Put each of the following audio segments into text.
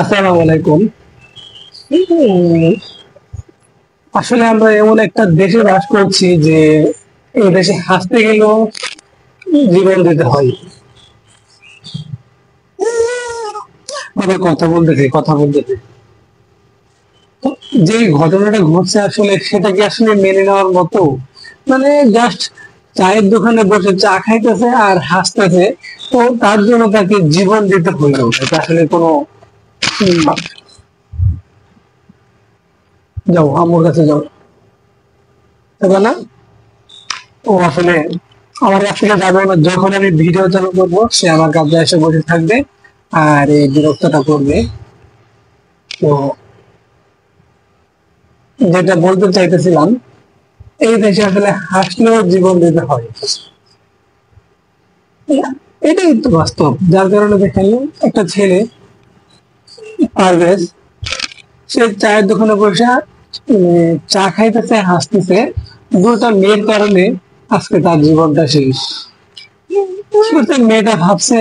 আসসালামু আলাইকুম। উম, আসলে আমরা এমন একটা দেশে বাস করছি যে এই দেশে হাসতে গেলেও জীবন দিতে হয়। মানে কথা বলতেছে তো যে ঘটনাটা ঘটছে আসলে সেটা কি আসলে মেনে নেওয়ার মতো? মানে জাস্ট চায়ের দোকানে বসে চা খাইতেছে আর হাসতেছে, তো তার জন্য তাকে জীবন দিতে হইলো, এটা আসলে কোনো উম, যাও আমার কাছে যাও, তাই না? ও আসলে আমার কাছ থেকে যাবে না, যখন আমি ভিডিও চালু করবো সে আমার কাছে এসে বসে থাকবে আর এই বিরক্তটা করবে। তো যেটা বলতে চাইতেছিলাম, এই দেশে আসলে হাসলেও জীবন দিতে হয়, এটাই তো বাস্তব। যার কারণে দেখেন, একটা ছেলে পারভেজ, সে চায়ের দোকানে বসে চা খাইতেছে, হাসতেছে, দুটা মেয়ের কারণে আজকে তার জীবনটা শেষ। কি করছে মেয়েটা? ভাবছে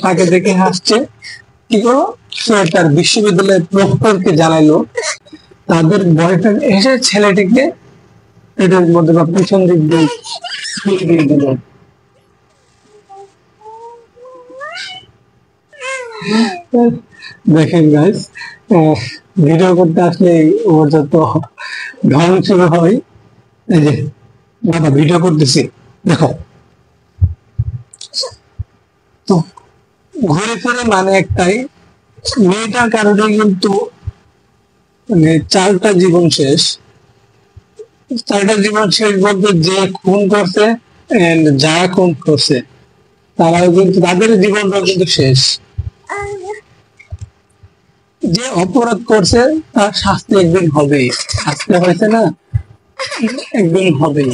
তাকে দেখে হাসছে, কি করো, সে তার বিশ্ববিদ্যালয়ের প্রক্টরকে জানাইলো, তাদের বয়ফ্রেন্ড এসে ছেলেটিকে এটার মধ্যে বা পিছন দিক দিয়ে ছুরি দিয়ে দিল। দেখেন গাইস, ভিডিও করতে আসলে ওর যত ঢং শুরু হয়। এই যে বাবা ভিডিও করতেছি, দেখো। তো ঘুরে ফিরে মানে একটাই, মেয়েটার কারণে কিন্তু মানে চারটা জীবন শেষ। চারটা জীবন শেষ বলতে যে খুন করছে এন্ড যারা খুন করছে তারাও কিন্তু, তাদের জীবনটা কিন্তু শেষ। যে অপরাধ করছে তার শাস্তি একদিন হবেই। আজকে হয়েছে না, একদিন হবে,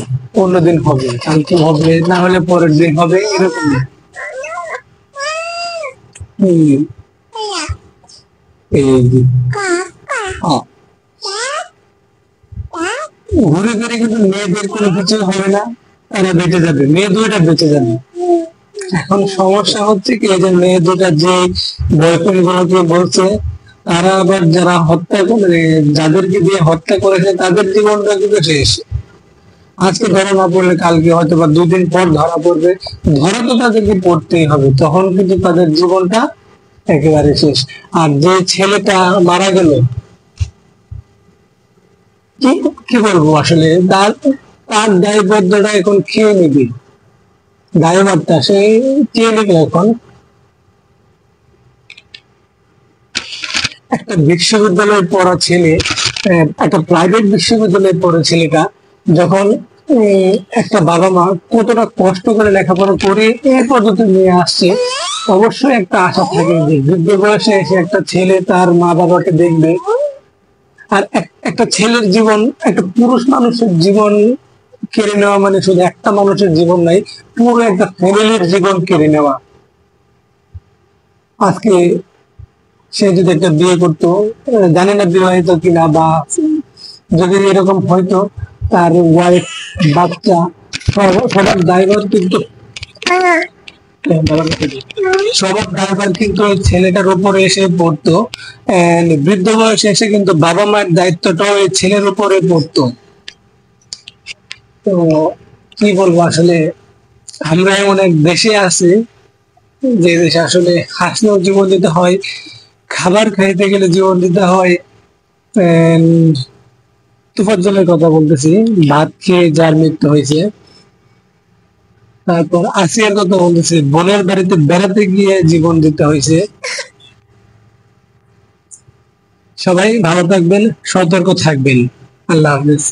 অন্যদিন হবে, কালকে হবে, না হলে পরের দিন হবে, এরকম। হম, এই যে, হ্যাঁ, ঘুরে ফিরে কিন্তু মেয়েদের কোনো কিছু হবে না, তারা বেঁচে যাবে, মেয়ে দুইটা বেঁচে যাবে। এখন সমস্যা হচ্ছে কি, এই যে মেয়ে দুটা যে বয়ফ্রেন্ড গুলোকে বলছে, তারা আবার যারা হত্যা করে, যাদেরকে দিয়ে হত্যা করেছে তাদের জীবনটা কিন্তু শেষ। আজকে ধরা না পড়লে কালকে হয়তো বা দুদিন পর ধরা পড়বে, ধরা তো তাদেরকে পড়তেই হবে, তখন কিন্তু তাদের জীবনটা একেবারে শেষ। আর যে ছেলেটা মারা গেল, কি কি বলবো আসলে, তার তার দায়বদ্ধতা এখন খেয়ে নিবি, দায়ভারটা সে খেয়ে নিবে এখন। একটা বিশ্ববিদ্যালয়ে পড়া ছেলে, একটা প্রাইভেট বিশ্ববিদ্যালয়ে পড়া ছেলেটা যখন একটা বাবা মা কতটা কষ্ট করে লেখাপড়া করে এই পর্যন্ত নিয়ে আসছে, অবশ্যই একটা আশা থাকে যে বৃদ্ধ বয়সে এসে একটা ছেলে তার মা বাবাকে দেখবে। আর একটা ছেলের জীবন, একটা পুরুষ মানুষের জীবন কেড়ে নেওয়া মানে শুধু একটা মানুষের জীবন নাই, পুরো একটা ফ্যামিলির জীবন কেড়ে নেওয়া। আজকে সে যদি একটা বিয়ে করতো, জানি না বিবাহিত কিনা, বা যদি এরকম হয়তো, তার ওয়াইফ, বাচ্চা, সবার দায়ভার কিন্তু, সবার দায়ভার কিন্তু ওই ছেলেটার উপরে এসে পড়তো। বৃদ্ধ বয়সে এসে কিন্তু বাবা মায়ের দায়িত্বটাও এই ছেলের উপরে পড়তো। তো কি বলবো আসলে, আমরা এমন এক দেশে আছি যে দেশে আসলে হাসলেও জীবন দিতে হয়, খাবার খাইতে গেলে জীবন দিতে হয়। তুফাজ্জলের কথা বলতেছি, ভাত খেয়ে যার মৃত্যু হয়েছে। তারপর আসিয়ার কথা বলতেছি, বোনের বাড়িতে বেড়াতে গিয়ে জীবন দিতে হয়েছে। সবাই ভালো থাকবেন, সতর্ক থাকবেন। আল্লাহ হাফিজ।